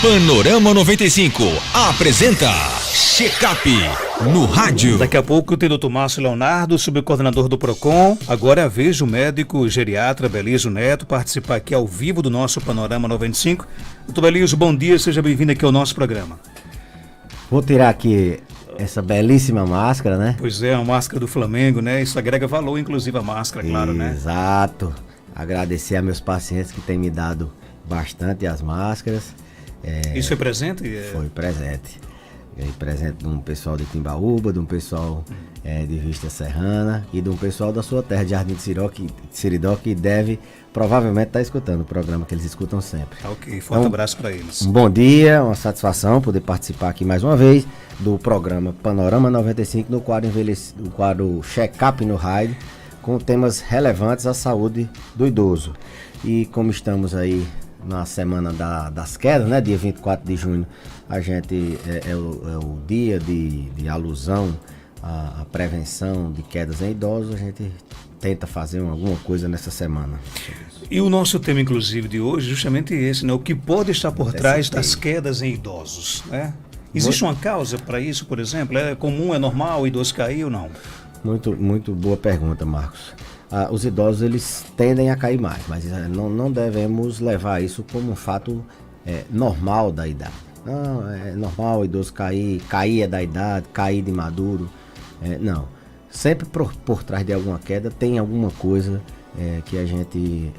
Panorama 95 apresenta Check-up no rádio. Daqui a pouco tem o Dr. Márcio Leonardo, subcoordenador do PROCON. Agora é a vez do médico geriatra Belísio Neto participar aqui ao vivo do nosso Panorama 95. Dr. Belísio, bom dia, seja bem-vindo aqui ao nosso programa. Vou tirar aqui essa belíssima máscara, né? Pois é, a máscara do Flamengo, né? Isso agrega valor, inclusive a máscara, claro, né? Exato. Agradecer a meus pacientes que têm me dado bastante as máscaras. Isso foi presente? Foi presente. Ganhei presente de um pessoal de Timbaúba, de um pessoal de Vista Serrana e de um pessoal da sua terra, de Jardim de Seridó, que deve provavelmente estar escutando o programa que eles escutam sempre. Ok, forte abraço para eles. Um bom dia, uma satisfação poder participar aqui mais uma vez do programa Panorama 95 no quadro Check-up no rádio, com temas relevantes à saúde do idoso. E como estamos aí na semana das quedas, né? Dia 24 de junho, a gente é o dia de alusão à prevenção de quedas em idosos. A gente tenta fazer alguma coisa nessa semana. E o nosso tema, inclusive, de hoje, justamente esse, né? O que pode estar por trás das quedas em idosos, né? Existe uma causa para isso, por exemplo? É comum, é normal o idoso cair ou não? Muito boa pergunta, Marcos. Os idosos, eles tendem a cair mais, mas não devemos levar isso como um fato normal da idade. Não, é normal o idoso cair é da idade, cair de maduro. Não. Sempre por trás de alguma queda tem alguma coisa que a gente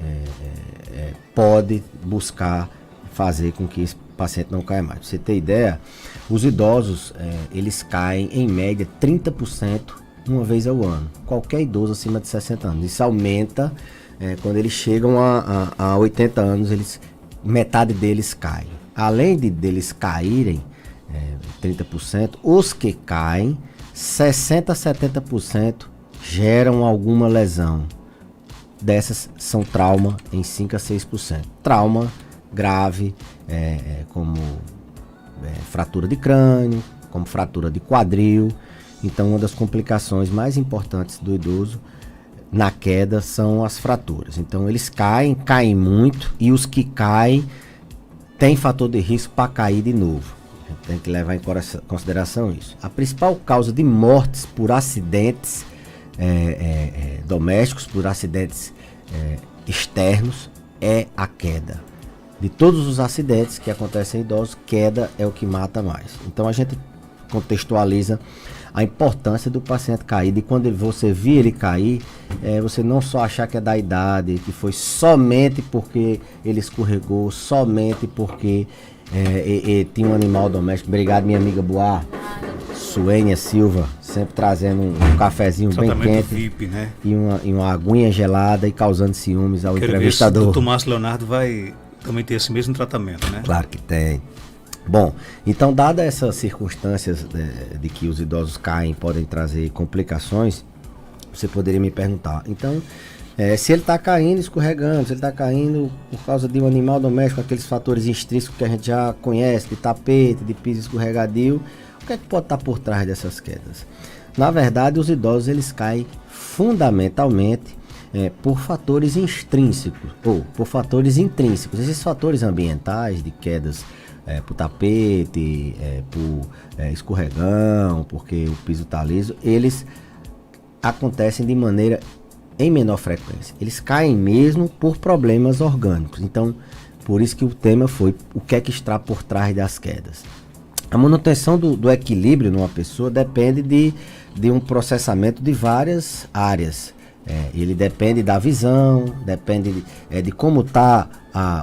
pode buscar fazer com que esse paciente não caia mais. Pra você ter ideia, os idosos, eles caem em média 30% uma vez ao ano. Qualquer idoso acima de 60 anos. Isso aumenta quando eles chegam a 80 anos, metade deles caem. Além deles caírem 30%, os que caem, 60% a 70% geram alguma lesão. Dessas são trauma em 5 a 6%. Trauma grave, como fratura de crânio, como fratura de quadril. Então, uma das complicações mais importantes do idoso na queda são as fraturas. Então, eles caem muito, e os que caem têm fator de risco para cair de novo. A gente tem que levar em consideração isso. A principal causa de mortes por acidentes domésticos, por acidentes externos, é a queda. De todos os acidentes que acontecem em idosos, queda é o que mata mais. Então, a gente contextualiza a importância do paciente cair, e quando você vir ele cair, você não só achar que é da idade, que foi somente porque ele escorregou, somente porque tinha um animal doméstico. Obrigado, minha amiga Boa, Suênia Silva, sempre trazendo um cafezinho bem quente, VIP, né? e uma aguinha gelada e causando ciúmes ao entrevistador. O Dr. Márcio Leonardo vai também ter esse mesmo tratamento, né? Claro que tem. Bom, então, dadas essas circunstâncias de que os idosos caem, podem trazer complicações, você poderia me perguntar, então, se ele está caindo, escorregando, se ele está caindo por causa de um animal doméstico, aqueles fatores extrínsecos que a gente já conhece, de tapete, de piso escorregadio, o que é que pode estar por trás dessas quedas? Na verdade, os idosos, eles caem fundamentalmente por fatores extrínsecos ou por fatores intrínsecos. Esses fatores ambientais de quedas por tapete, por escorregão, porque o piso está liso, eles acontecem de maneira em menor frequência. Eles caem mesmo por problemas orgânicos. Então, por isso que o tema foi o que é que está por trás das quedas. A manutenção do equilíbrio numa pessoa depende de um processamento de várias áreas. Ele depende da visão, depende de como está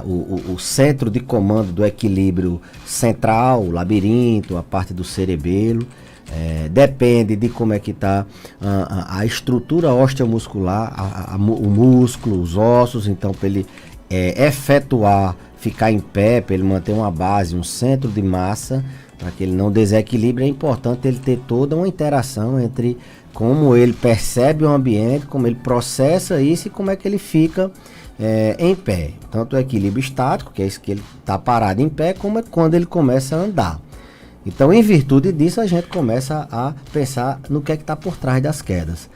o centro de comando do equilíbrio central, o labirinto, a parte do cerebelo. Depende de como é que está a estrutura osteomuscular, o músculo, os ossos. Então, para ele efetuar, ficar em pé, para ele manter uma base, um centro de massa, para que ele não desequilibre, é importante ele ter toda uma interação entre como ele percebe o ambiente, como ele processa isso e como é que ele fica em pé. Tanto o equilíbrio estático, que é isso que ele está parado em pé, como é quando ele começa a andar. Então, em virtude disso, a gente começa a pensar no que é que está por trás das quedas.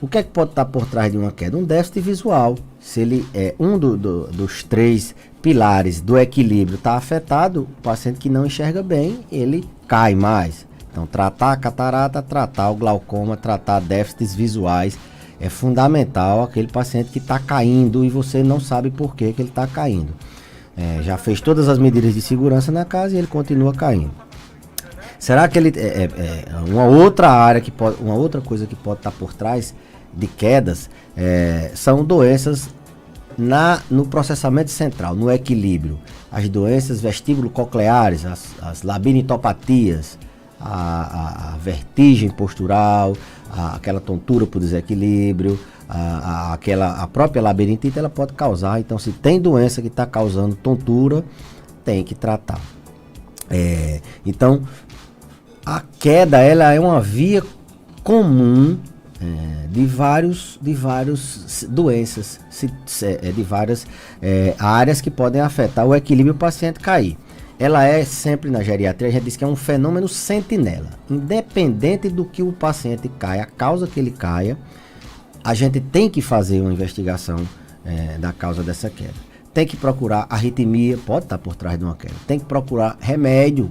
O que é que pode estar por trás de uma queda? Um déficit visual. Se ele é um dos três pilares do equilíbrio está afetado, o paciente que não enxerga bem, ele cai mais. Então, tratar a catarata, tratar o glaucoma, tratar déficits visuais é fundamental. Aquele paciente que está caindo e você não sabe por que ele está caindo. Já fez todas as medidas de segurança na casa e ele continua caindo. Será que ele uma outra área que pode, uma outra coisa que pode estar por trás de quedas são doenças no processamento central, no equilíbrio. As doenças vestíbulo-cocleares, as labirintopatias, a vertigem postural, aquela tontura por desequilíbrio, a própria labirintite, ela pode causar. Então, se tem doença que está causando tontura, tem que tratar. Então, a queda, ela é uma via comum de várias doenças, de várias áreas que podem afetar o equilíbrio e o paciente cair. Ela é sempre, na geriatria, a gente diz que é um fenômeno sentinela. Independente do que o paciente caia, a causa que ele caia, a gente tem que fazer uma investigação da causa dessa queda. Tem que procurar arritmia, pode estar por trás de uma queda. Tem que procurar remédio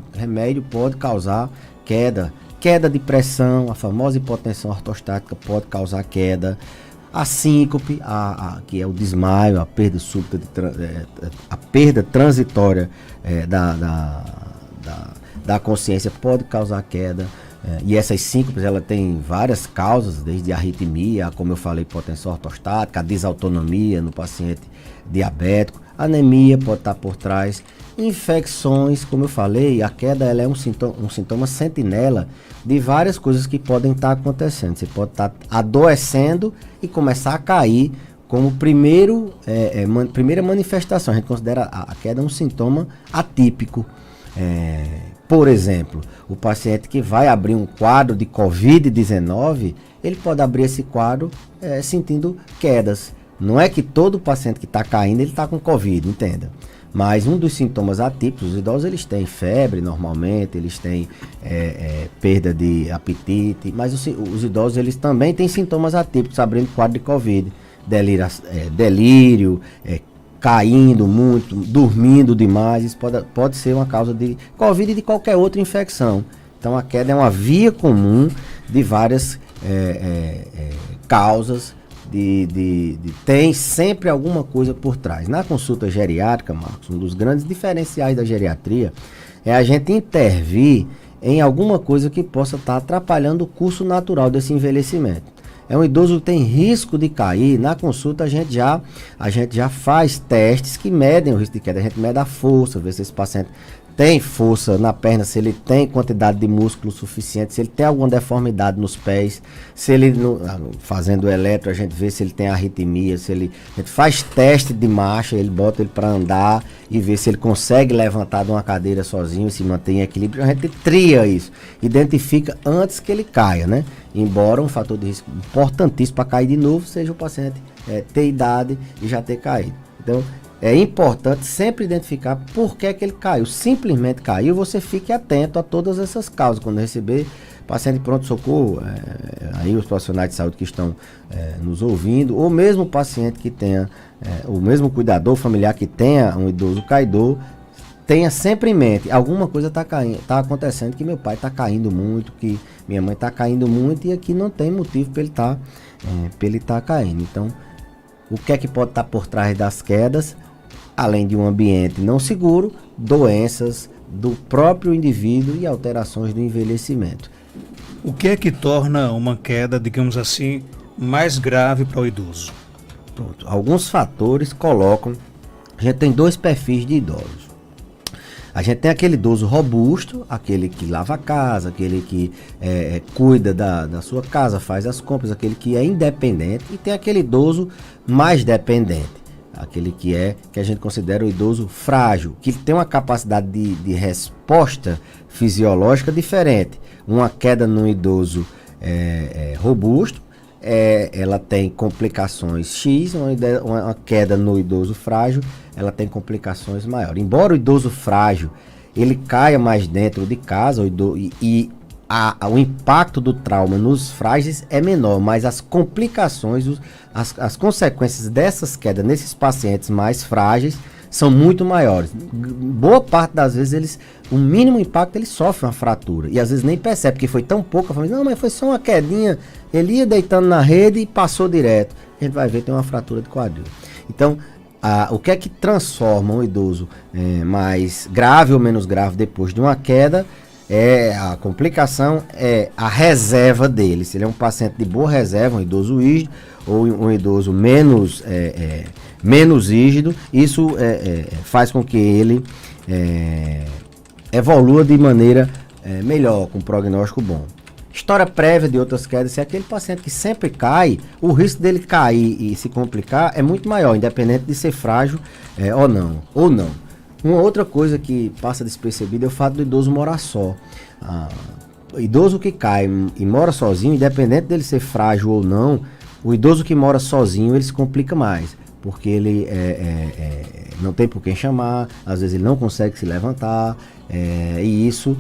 pode causar queda. Queda de pressão, a famosa hipotensão ortostática pode causar queda. A síncope, que é o desmaio, a perda súbita, a perda transitória da consciência pode causar queda. E essas síncopes, ela tem várias causas, desde a arritmia, como eu falei, hipotensão ortostática, a desautonomia no paciente diabético, anemia pode estar por trás, infecções, como eu falei, a queda ela é um sintoma sentinela de várias coisas que podem estar acontecendo. Você pode estar adoecendo e começar a cair como primeira manifestação. A gente considera a queda um sintoma atípico. Por exemplo, o paciente que vai abrir um quadro de Covid-19, ele pode abrir esse quadro sentindo quedas. Não é que todo paciente que está caindo, ele está com Covid, entenda. Mas um dos sintomas atípicos, os idosos eles têm febre normalmente, eles têm perda de apetite, mas os idosos eles também têm sintomas atípicos, abrindo quadro de Covid, delírio, caindo muito, dormindo demais, isso pode ser uma causa de Covid e de qualquer outra infecção. Então a queda é uma via comum de várias causas, tem sempre alguma coisa por trás. Na consulta geriátrica, Marcos, um dos grandes diferenciais da geriatria é a gente intervir em alguma coisa que possa estar atrapalhando o curso natural desse envelhecimento. Um idoso que tem risco de cair, na consulta a gente já faz testes que medem o risco de queda. A gente mede a força, vê se esse paciente tem força na perna, se ele tem quantidade de músculo suficiente, se ele tem alguma deformidade nos pés, se ele, fazendo eletro, a gente vê se ele tem arritmia, a gente faz teste de marcha, ele bota ele para andar e vê se ele consegue levantar de uma cadeira sozinho e se mantém em equilíbrio. A gente tria isso, identifica antes que ele caia, né? Embora um fator de risco importantíssimo para cair de novo seja o paciente ter idade e já ter caído. Então, é importante sempre identificar por que ele caiu. Simplesmente caiu, você fique atento a todas essas causas. Quando receber paciente de pronto-socorro, aí os profissionais de saúde que estão nos ouvindo, ou mesmo o paciente que tenha, o mesmo cuidador familiar que tenha um idoso caidor, tenha sempre em mente, alguma coisa está acontecendo, que meu pai está caindo muito, que minha mãe está caindo muito, e aqui não tem motivo para ele estar caindo. Então, o que é que pode estar por trás das quedas? Além de um ambiente não seguro, doenças do próprio indivíduo e alterações do envelhecimento. O que é que torna uma queda, digamos assim, mais grave para o idoso? Pronto. Alguns fatores colocam... A gente tem dois perfis de idosos. A gente tem aquele idoso robusto, aquele que lava a casa, aquele que cuida da sua casa, faz as compras, aquele que é independente, e tem aquele idoso mais dependente. Aquele que a gente considera o idoso frágil, que tem uma capacidade de resposta fisiológica diferente. Uma queda no idoso robusto, ela tem complicações X, uma queda no idoso frágil, ela tem complicações maiores. Embora o idoso frágil, ele caia mais dentro de casa, o impacto do trauma nos frágeis é menor, mas as complicações, as consequências dessas quedas nesses pacientes mais frágeis são muito maiores. Boa parte das vezes o mínimo impacto ele sofre uma fratura e às vezes nem percebe, porque foi tão pouco, a família, não, mas foi só uma quedinha, ele ia deitando na rede e passou direto. A gente vai ver tem uma fratura de quadril. Então, o que é que transforma um idoso mais grave ou menos grave depois de uma queda? A complicação é a reserva dele. Se ele é um paciente de boa reserva, um idoso rígido, ou um idoso menos rígido, isso faz com que ele evolua de maneira melhor, com prognóstico bom. História prévia de outras quedas, se é aquele paciente que sempre cai, o risco dele cair e se complicar é muito maior, independente de ser frágil ou não. Uma outra coisa que passa despercebida é o fato do idoso morar só. O idoso que cai e mora sozinho, independente dele ser frágil ou não, o idoso que mora sozinho, ele se complica mais, porque ele não tem por quem chamar, às vezes ele não consegue se levantar, e isso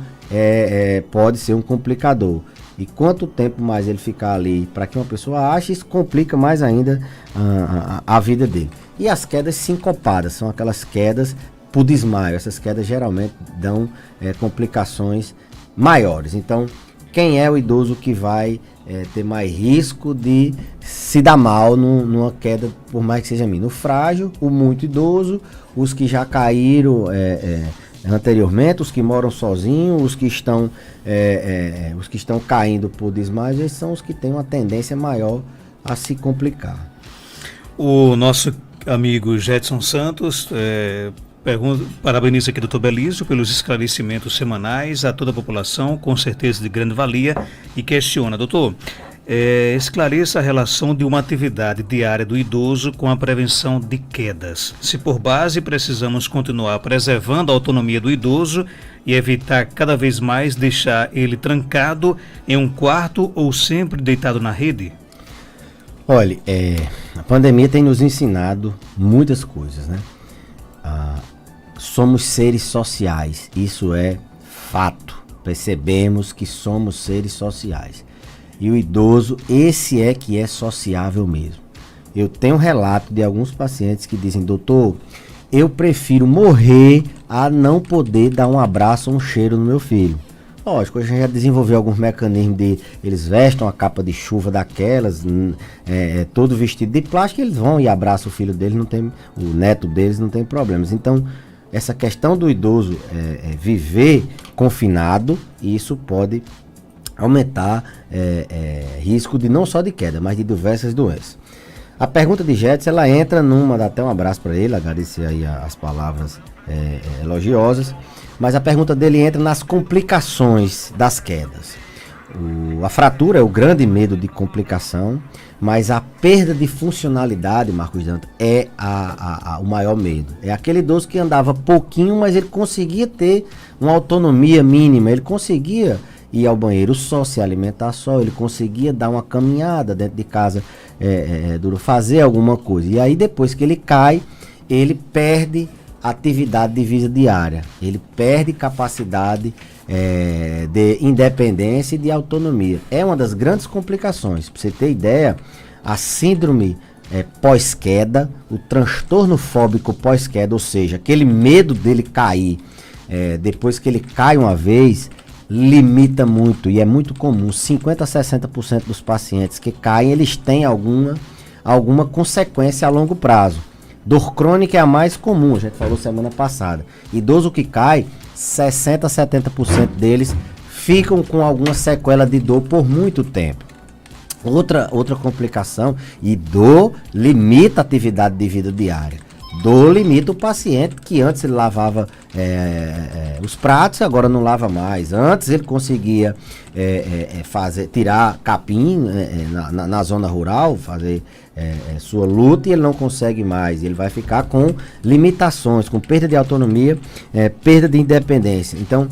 pode ser um complicador. E quanto tempo mais ele ficar ali para que uma pessoa ache, isso complica mais ainda a vida dele. E as quedas sincopadas, são aquelas quedas por desmaio. Essas quedas geralmente dão complicações maiores. Então, quem é o idoso que vai ter mais risco de se dar mal numa queda, por mais que seja mínima? O frágil, o muito idoso, os que já caíram anteriormente, os que moram sozinhos, os que estão caindo por desmaio, esses são os que têm uma tendência maior a se complicar. O nosso amigo Jetson Santos parabeniza aqui o Dr. Belísio pelos esclarecimentos semanais a toda a população, com certeza de grande valia, e questiona, doutor, esclareça a relação de uma atividade diária do idoso com a prevenção de quedas. Se por base precisamos continuar preservando a autonomia do idoso e evitar cada vez mais deixar ele trancado em um quarto ou sempre deitado na rede? Olha, a pandemia tem nos ensinado muitas coisas, né? Somos seres sociais, isso é fato. Percebemos que somos seres sociais. E o idoso, esse é que é sociável mesmo. Eu tenho relato de alguns pacientes que dizem, doutor, eu prefiro morrer a não poder dar um abraço ou um cheiro no meu filho. Lógico, a gente já desenvolveu alguns mecanismos de, eles vestem uma capa de chuva daquelas, todo vestido de plástico, eles vão e abraçam o filho deles, o neto deles não tem problemas. Então, essa questão do idoso viver confinado, isso pode aumentar risco de não só de queda, mas de diversas doenças. A pergunta de Jetson, ela entra dá até um abraço para ele, agradecer aí as palavras elogiosas, mas a pergunta dele entra nas complicações das quedas. A fratura é o grande medo de complicação, mas a perda de funcionalidade, Marcos Dantas, é o maior medo. É aquele idoso que andava pouquinho, mas ele conseguia ter uma autonomia mínima, ele conseguia ir ao banheiro só, se alimentar só, ele conseguia dar uma caminhada dentro de casa, fazer alguma coisa. E aí depois que ele cai, ele perde atividade de vida diária, ele perde capacidade de independência e de autonomia. É uma das grandes complicações. Para você ter ideia, a síndrome pós-queda, o transtorno fóbico pós-queda, ou seja, aquele medo dele cair, depois que ele cai uma vez, limita muito, e é muito comum, 50% a 60% dos pacientes que caem, eles têm alguma consequência a longo prazo. Dor crônica é a mais comum, a gente falou semana passada. Idoso que cai, 60% a 70% deles ficam com alguma sequela de dor por muito tempo. Outra complicação, e dor limita a atividade de vida diária. Dor limita o paciente que antes ele lavava os pratos, agora não lava mais. Antes ele conseguia tirar capim na zona rural, fazer sua luta, e ele não consegue mais. Ele vai ficar com limitações, com perda de autonomia, perda de independência. Então,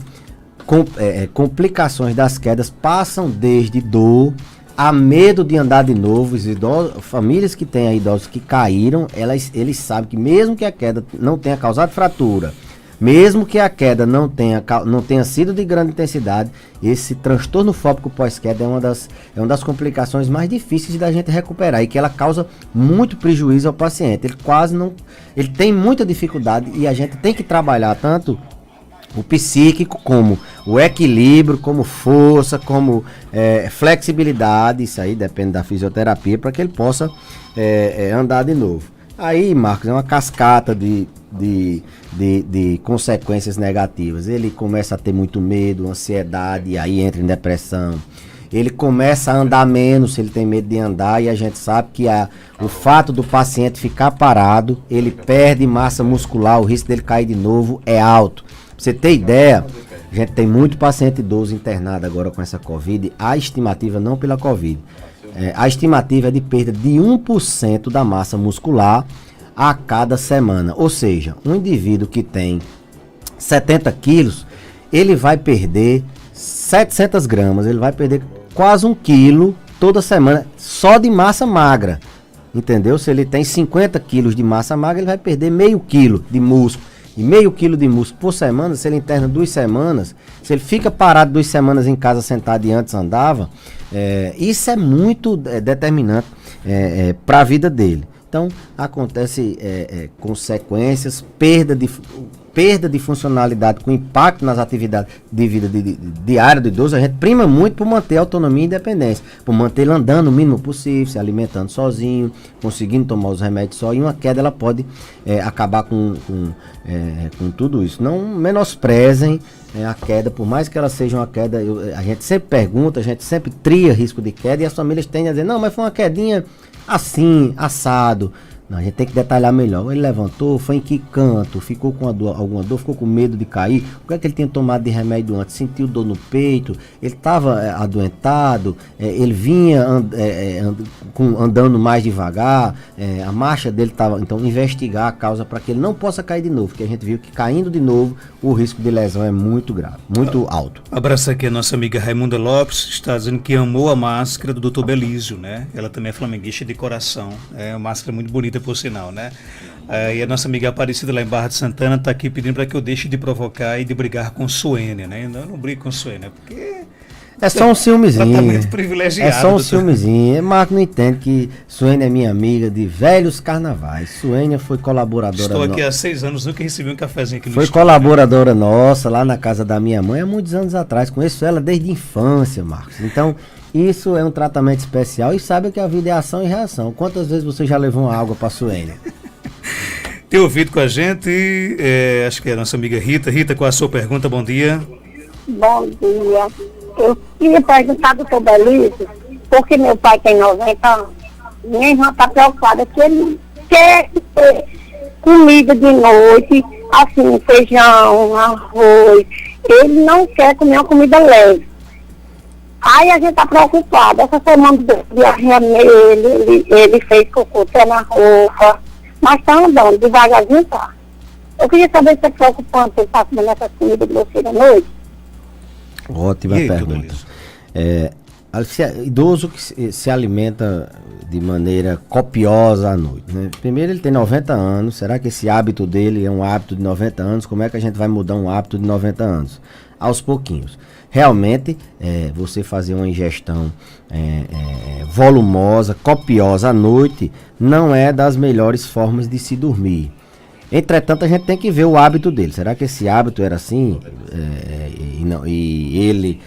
complicações das quedas passam desde dor a medo de andar de novo. Famílias que têm idosos que caíram, eles sabem que mesmo que a queda não tenha causado fratura, mesmo que a queda não tenha sido de grande intensidade, esse transtorno fóbico pós-queda é uma das complicações mais difíceis da gente recuperar e que ela causa muito prejuízo ao paciente. Ele tem muita dificuldade e a gente tem que trabalhar tanto o psíquico, como o equilíbrio, como força, como flexibilidade, isso aí depende da fisioterapia, para que ele possa andar de novo. Aí, Marcos, é uma cascata de consequências negativas. Ele começa a ter muito medo, ansiedade, e aí entra em depressão. Ele começa a andar menos, se ele tem medo de andar, e a gente sabe que o fato do paciente ficar parado, ele perde massa muscular, o risco dele cair de novo é alto. Pra você ter ideia, a gente tem muito paciente idoso internado agora com essa Covid, a estimativa não pela Covid, a estimativa é de perda de 1% da massa muscular a cada semana. Ou seja, um indivíduo que tem 70 quilos, ele vai perder 700 gramas, ele vai perder quase 1 quilo toda semana, só de massa magra. Entendeu? Se ele tem 50 quilos de massa magra, ele vai perder meio quilo de músculo. E meio quilo de músculo por semana, se ele interna 2 semanas, se ele fica parado 2 semanas em casa sentado e antes andava, isso é muito determinante para a vida dele. Então, acontece consequências, perda de funcionalidade com impacto nas atividades de vida diária do idoso. A gente prima muito por manter a autonomia e independência, por manter ele andando o mínimo possível, se alimentando sozinho, conseguindo tomar os remédios só, e uma queda ela pode acabar com tudo isso. Não menosprezem a queda, por mais que ela seja uma queda, a gente sempre pergunta, a gente sempre tria risco de queda, e as famílias tendem a dizer, não, mas foi uma quedinha assim, assado. Não, a gente tem que detalhar melhor. Ele levantou, foi em que canto, ficou com alguma dor, ficou com medo de cair, o que é que ele tinha tomado de remédio antes, sentiu dor no peito, ele estava adoentado, ele vinha andando mais devagar, a marcha dele estava, então investigar a causa para que ele não possa cair de novo, porque a gente viu que caindo de novo o risco de lesão é muito grave, muito alto. Abraço aqui a nossa amiga Raimunda Lopes, está dizendo que amou a máscara do Dr. Belísio, né? Ela também é flamenguista de coração, é uma máscara muito bonita por sinal, né? E a nossa amiga Aparecida lá em Barra de Santana está aqui pedindo para que eu deixe de provocar e de brigar com Suênia, né? Eu não brigo com Suênia, porque é só um ciúmezinho. Tratamento privilegiado. É só um ciúmezinho. Marco não entende que Suênia é minha amiga de velhos carnavais. Suênia foi colaboradora. Estou aqui há 6 anos, nunca recebi um cafezinho aqui no Foi estúdio, colaboradora nossa lá na casa da minha mãe há muitos anos atrás. Conheço ela desde a infância, Marcos. Então, isso é um tratamento especial e sabe que a vida é ação e reação. Quantas vezes você já levou uma água para Suênia? Tem ouvido com a gente, acho que é a nossa amiga Rita. Rita, qual a sua pergunta? Bom dia. Bom dia. Eu queria perguntar do Dr. Belísio, porque meu pai tem 90 anos. Minha irmã está preocupada que ele quer ter comida de noite, assim, feijão, arroz. Ele não quer comer uma comida leve. Aí a gente está preocupado. Essa semana de arreia nele, ele fez cocô até na roupa, mas está andando, devagarzinho tá. Eu queria saber se é preocupante ele estar comendo essa comida grosseira à noite. Ótima pergunta. Idoso que se alimenta de maneira copiosa à noite, né? Primeiro, ele tem 90 anos. Será que esse hábito dele é um hábito de 90 anos? Como é que a gente vai mudar um hábito de 90 anos? Aos pouquinhos. Realmente, você fazer uma ingestão volumosa, copiosa à noite, não é das melhores formas de se dormir. Entretanto, a gente tem que ver o hábito dele. Será que esse hábito era assim? E ele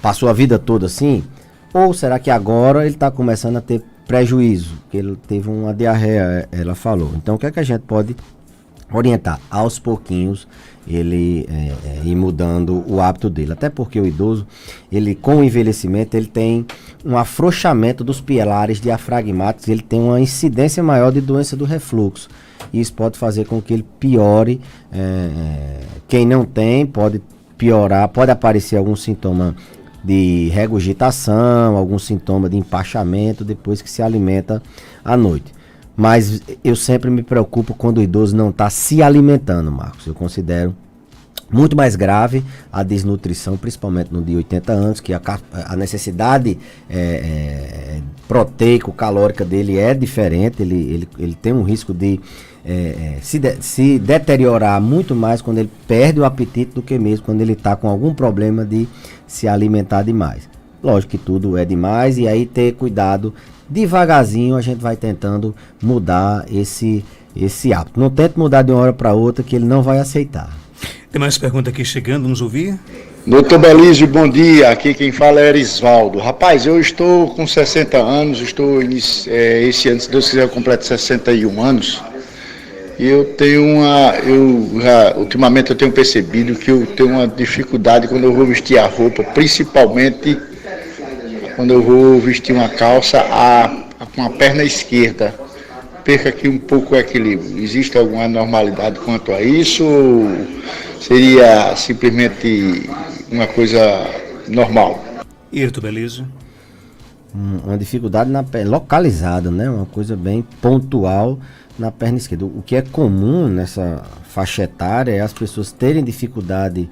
passou a vida toda assim? Ou será que agora ele está começando a ter prejuízo? Que ele teve uma diarreia, ela falou. Então, o que é que a gente pode orientar? Aos pouquinhos, ele ir mudando o hábito dele. Até porque o idoso, ele com o envelhecimento, ele tem um afrouxamento dos pilares diafragmáticos, ele tem uma incidência maior de doença do refluxo. Isso pode fazer com que ele piore. Quem não tem pode piorar, pode aparecer algum sintoma de regurgitação, algum sintoma de empachamento depois que se alimenta à noite. Mas eu sempre me preocupo quando o idoso não está se alimentando, Marcos. Eu considero muito mais grave a desnutrição, principalmente no de 80 anos, que a necessidade proteico-calórica dele é diferente, ele tem um risco de se deteriorar muito mais quando ele perde o apetite do que mesmo quando ele está com algum problema de se alimentar demais. Lógico que tudo é demais e aí ter cuidado, devagarzinho a gente vai tentando mudar esse hábito. Não tente mudar de uma hora para outra que ele não vai aceitar. Tem mais pergunta aqui chegando, vamos ouvir? Doutor Belísio, bom dia. Aqui quem fala é Erisvaldo. Rapaz, eu estou com 60 anos, esse ano, se Deus quiser, eu completo 61 anos. E ultimamente eu tenho percebido que eu tenho uma dificuldade quando eu vou vestir a roupa, principalmente quando eu vou vestir uma calça com a perna esquerda. Perca aqui um pouco o equilíbrio. Existe alguma anormalidade quanto a isso? Ou seria simplesmente uma coisa normal? Irto Belísio. Uma dificuldade na perna, localizada, né? Uma coisa bem pontual na perna esquerda. O que é comum nessa faixa etária é as pessoas terem dificuldade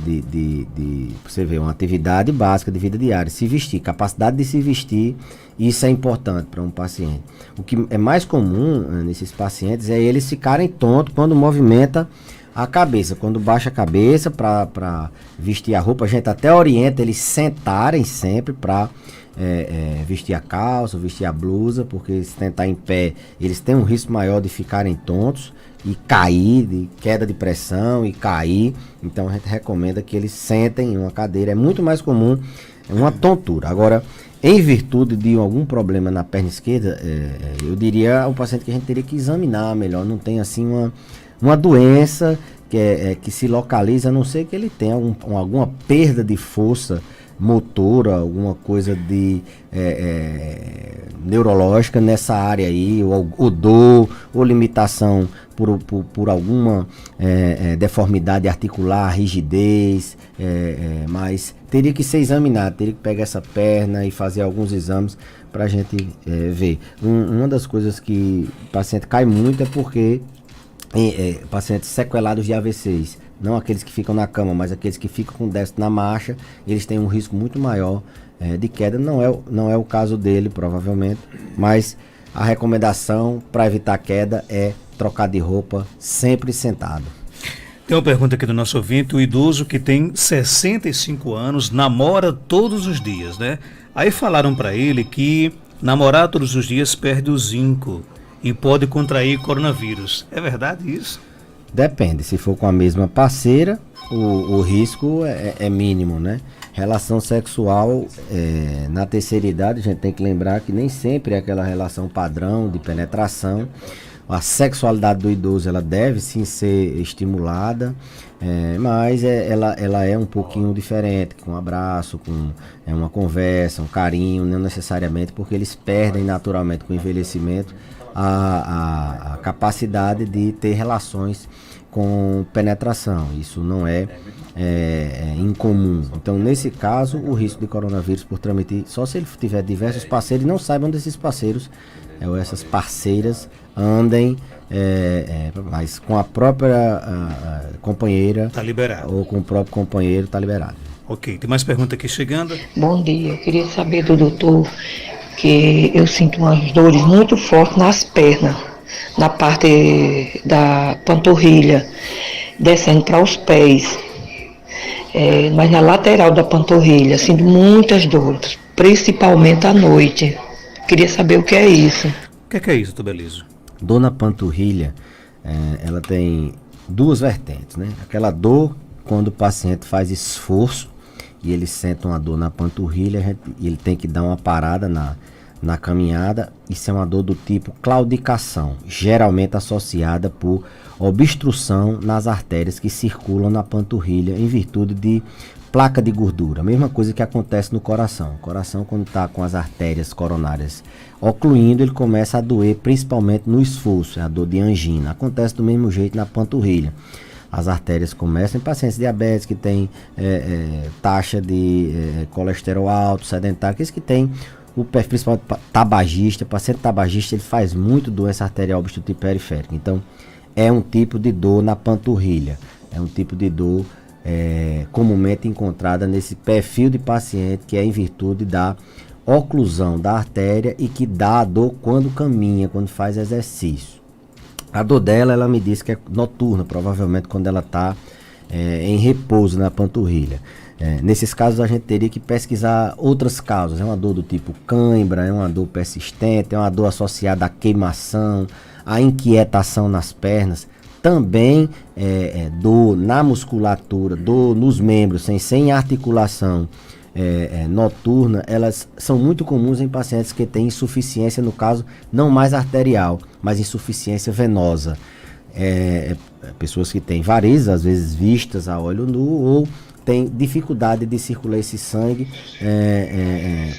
de você ver, uma atividade básica de vida diária, se vestir, capacidade de se vestir, isso é importante para um paciente. O que é mais comum nesses pacientes é eles ficarem tontos quando movimenta a cabeça, quando baixa a cabeça para vestir a roupa. A gente até orienta eles sentarem sempre para vestir a calça, vestir a blusa, porque se tentar em pé, eles têm um risco maior de ficarem tontos e cair, de queda de pressão e cair. Então a gente recomenda que eles sentem em uma cadeira. É muito mais comum uma tontura. Agora, em virtude de algum problema na perna esquerda, eu diria ao paciente que a gente teria que examinar melhor. Não tem assim uma doença que se localiza, a não ser que ele tenha alguma perda de força motora, alguma coisa de neurológica nessa área aí, ou dor, ou limitação por alguma deformidade articular, rigidez, mas teria que ser examinado, teria que pegar essa perna e fazer alguns exames para a gente ver. Uma das coisas que o paciente cai muito é porque pacientes sequelados de AVCs, não aqueles que ficam na cama, mas aqueles que ficam com déficit na marcha, eles têm um risco muito maior de queda. Não é o caso dele, provavelmente, mas a recomendação para evitar queda é trocar de roupa sempre sentado. Tem uma pergunta aqui do nosso ouvinte: o idoso que tem 65 anos namora todos os dias, né? Aí falaram para ele que namorar todos os dias perde o zinco e pode contrair coronavírus. É verdade isso? Depende, se for com a mesma parceira, o risco é mínimo, né? Relação sexual na terceira idade, a gente tem que lembrar que nem sempre é aquela relação padrão de penetração. A sexualidade do idoso, ela deve sim ser estimulada, mas ela é um pouquinho diferente, com um abraço, com uma conversa, um carinho, não necessariamente, porque eles perdem naturalmente com o envelhecimento a capacidade de ter relações com penetração. Isso não é incomum. Então, nesse caso, o risco de coronavírus por transmitir, só se ele tiver diversos parceiros e não saibam desses parceiros, ou essas parceiras andem, mas com a própria companheira, tá liberado, ou com o próprio companheiro, está liberado. Ok, tem mais pergunta aqui chegando. Bom dia, eu queria saber do doutor que eu sinto umas dores muito fortes nas pernas, na parte da panturrilha, descendo para os pés, mas na lateral da panturrilha, sinto muitas dores, principalmente à noite. Queria saber o que é isso. O que é isso, doutor Belísio? Dor na panturrilha, ela tem duas vertentes, né? Aquela dor quando o paciente faz esforço e ele sente uma dor na panturrilha, ele tem que dar uma parada na caminhada. Isso é uma dor do tipo claudicação, geralmente associada por obstrução nas artérias que circulam na panturrilha em virtude de placa de gordura. Mesma coisa que acontece no coração. O coração, quando está com as artérias coronárias ocluindo, ele começa a doer, principalmente no esforço, é a dor de angina. Acontece do mesmo jeito na panturrilha. As artérias começam em pacientes diabéticos que têm taxa de colesterol alto, sedentário, aqueles que têm o perfil principal tabagista. Paciente tabagista, ele faz muito doença arterial obstrutiva periférica. Então, é um tipo de dor na panturrilha. É um tipo de dor comumente encontrada nesse perfil de paciente, que é em virtude da oclusão da artéria e que dá a dor quando caminha, quando faz exercício. A dor dela, ela me disse que é noturna, provavelmente quando ela está em repouso na panturrilha. Nesses casos a gente teria que pesquisar outras causas. É uma dor do tipo cãibra, é uma dor persistente, é uma dor associada à queimação, à inquietação nas pernas. Também dor na musculatura, dor nos membros, sem articulação noturna, elas são muito comuns em pacientes que têm insuficiência, no caso, não mais arterial, mas insuficiência venosa. Pessoas que têm varizes, às vezes vistas a olho nu, ou têm dificuldade de circular esse sangue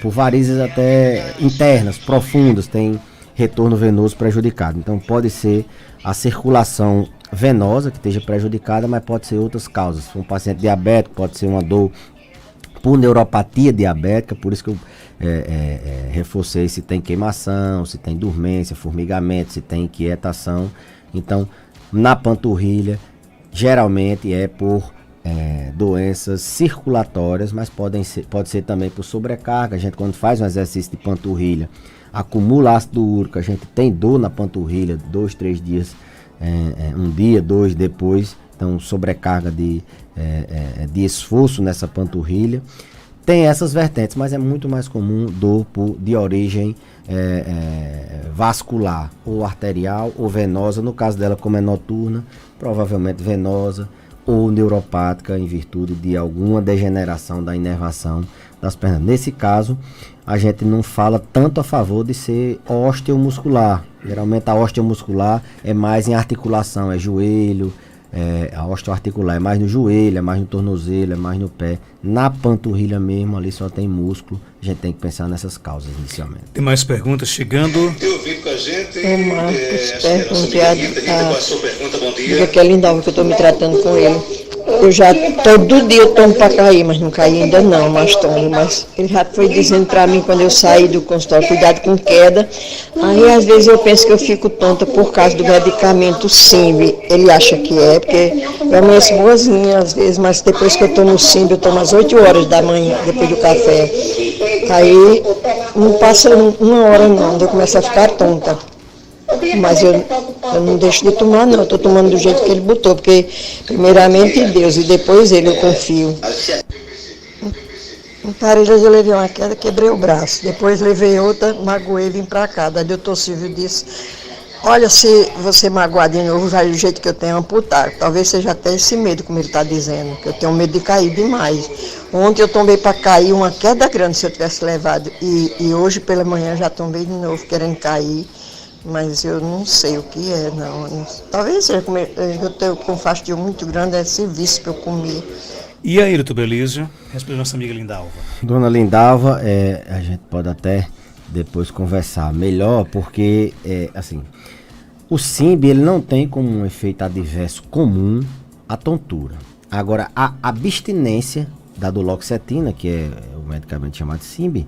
por varizes até internas, profundas, tem retorno venoso prejudicado. Então pode ser a circulação venosa que esteja prejudicada, mas pode ser outras causas. Se for um paciente diabético, pode ser uma dor por neuropatia diabética, por isso que eu reforcei se tem queimação, se tem dormência, formigamento, se tem inquietação. Então, na panturrilha, geralmente é por doenças circulatórias, mas pode ser também por sobrecarga. A gente, quando faz um exercício de panturrilha, acumula ácido úrico, a gente tem dor na panturrilha 2, 3 dias, um dia, 2 depois, então sobrecarga de esforço nessa panturrilha. Tem essas vertentes, mas é muito mais comum dor de origem vascular, ou arterial ou venosa. No caso dela, como é noturna, provavelmente venosa ou neuropática, em virtude de alguma degeneração da inervação das pernas. Nesse caso, a gente não fala tanto a favor de ser osteomuscular. Geralmente a osteomuscular é mais em articulação, é joelho, a osteoarticular é mais no joelho, é mais no tornozelo, é mais no pé. Na panturrilha mesmo, ali só tem músculo. A gente tem que pensar nessas causas inicialmente. Tem mais perguntas chegando. O Marcos pergunta a sua pergunta, bom dia. Que é Lindalva, que eu estou me tratando com ele. Eu já, todo dia eu tomo para cair, mas não caí ainda não, mas tomo. Mas ele já foi dizendo para mim, quando eu saí do consultório, cuidado com queda. Aí às vezes eu penso que eu fico tonta por causa do medicamento Simbi. Ele acha que porque eu amanheço boazinha às vezes, mas depois que eu tomo o Simbi, eu tomo às 8 horas da manhã, depois do café. Aí não passa uma hora não, eu começo a ficar tonta. Mas eu não deixo de tomar não, eu estou tomando do jeito que ele botou, porque primeiramente Deus e depois ele, eu confio. Em Parelhas eu levei uma queda, quebrei o braço, depois levei outra, magoei, vim para cá. Daí o doutor Silvio disse, olha, se você magoar de novo, vai do jeito que eu tenho amputar. Talvez seja até esse medo, como ele está dizendo, que eu tenho medo de cair demais. Ontem eu tombei para cair, uma queda grande se eu tivesse levado, e hoje pela manhã já tombei de novo, querendo cair. Mas eu não sei o que é, não. Talvez seja eu tenho com um fastio muito grande, esse vício que eu comi. E aí, doutor Belísio? Responde a nossa amiga Lindalva. Dona Lindalva, a gente pode até depois conversar melhor, porque, assim, o Simbi, ele não tem como um efeito adverso comum a tontura. Agora, a abstinência da duloxetina, que é o medicamento chamado Simbi,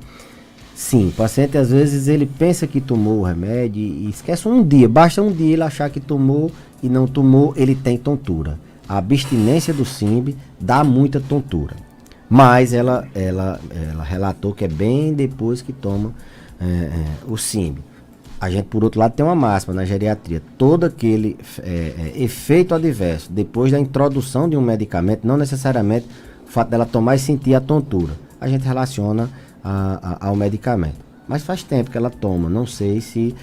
sim, o paciente às vezes ele pensa que tomou o remédio e esquece um dia, basta um dia ele achar que tomou e não tomou, ele tem tontura. A abstinência do Simbi dá muita tontura, mas ela relatou que é bem depois que toma o Simbi. A gente, por outro lado, tem uma máxima na geriatria, todo aquele efeito adverso depois da introdução de um medicamento, não necessariamente o fato dela tomar e sentir a tontura, a gente relaciona ao medicamento. Mas faz tempo que ela toma, não sei se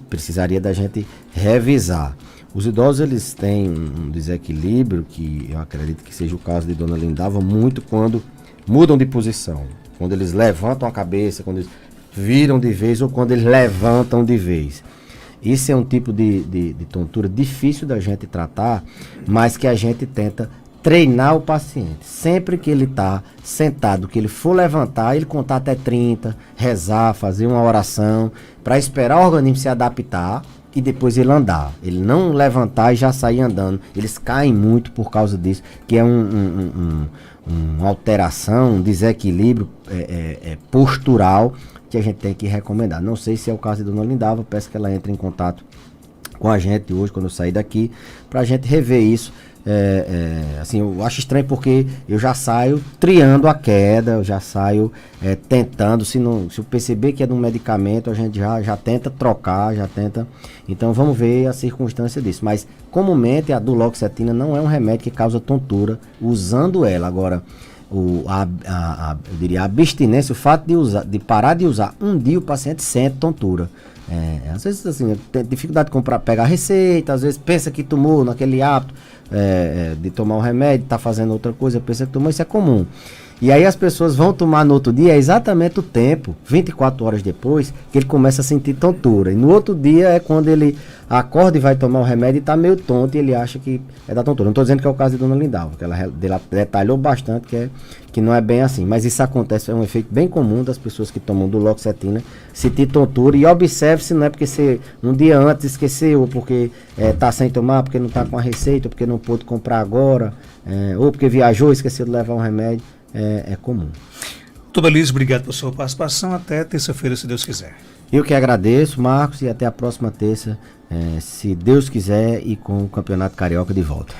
precisaria da gente revisar. Os idosos, eles têm um desequilíbrio, que eu acredito que seja o caso de Dona Lindalva, muito quando mudam de posição, quando eles levantam a cabeça, quando eles viram de vez ou quando eles levantam de vez. Isso é um tipo de tontura difícil da gente tratar, mas que a gente tenta treinar o paciente. Sempre que ele está sentado, que ele for levantar, ele contar até 30, rezar, fazer uma oração, para esperar o organismo se adaptar e depois ele andar. Ele não levantar e já sair andando. Eles caem muito por causa disso, que é uma alteração, um desequilíbrio postural que a gente tem que recomendar. Não sei se é o caso de Dona Lindalva, peço que ela entre em contato com a gente hoje, quando eu sair daqui, para a gente rever isso, assim, eu acho estranho porque eu já saio triando a queda, eu já saio tentando, se eu perceber que é de um medicamento, a gente já tenta trocar, já tenta. Então vamos ver a circunstância disso. Mas comumente a duloxetina não é um remédio que causa tontura usando ela. Agora, eu diria a abstinência, o fato de parar de usar um dia, o paciente sente tontura. Às vezes assim, tem dificuldade de pegar receita, às vezes pensa que tomou naquele hábito de tomar um remédio, tá fazendo outra coisa, pensa que tomou, isso é comum. E aí as pessoas vão tomar no outro dia, é exatamente o tempo, 24 horas depois, que ele começa a sentir tontura. E no outro dia é quando ele acorda e vai tomar o remédio e está meio tonto e ele acha que é da tontura. Não estou dizendo que é o caso de Dona Lindalva, que ela detalhou bastante que não é bem assim. Mas isso acontece, é um efeito bem comum das pessoas que tomam duloxetina, sentir tontura. E observe se não é porque você um dia antes esqueceu, ou porque está sem tomar, porque não está com a receita, ou porque não pôde comprar agora, ou porque viajou e esqueceu de levar um remédio. É comum. Doutor Belísio, obrigado pela sua participação. Até terça-feira, se Deus quiser. Eu que agradeço, Marcos, e até a próxima terça, se Deus quiser, e com o Campeonato Carioca de volta.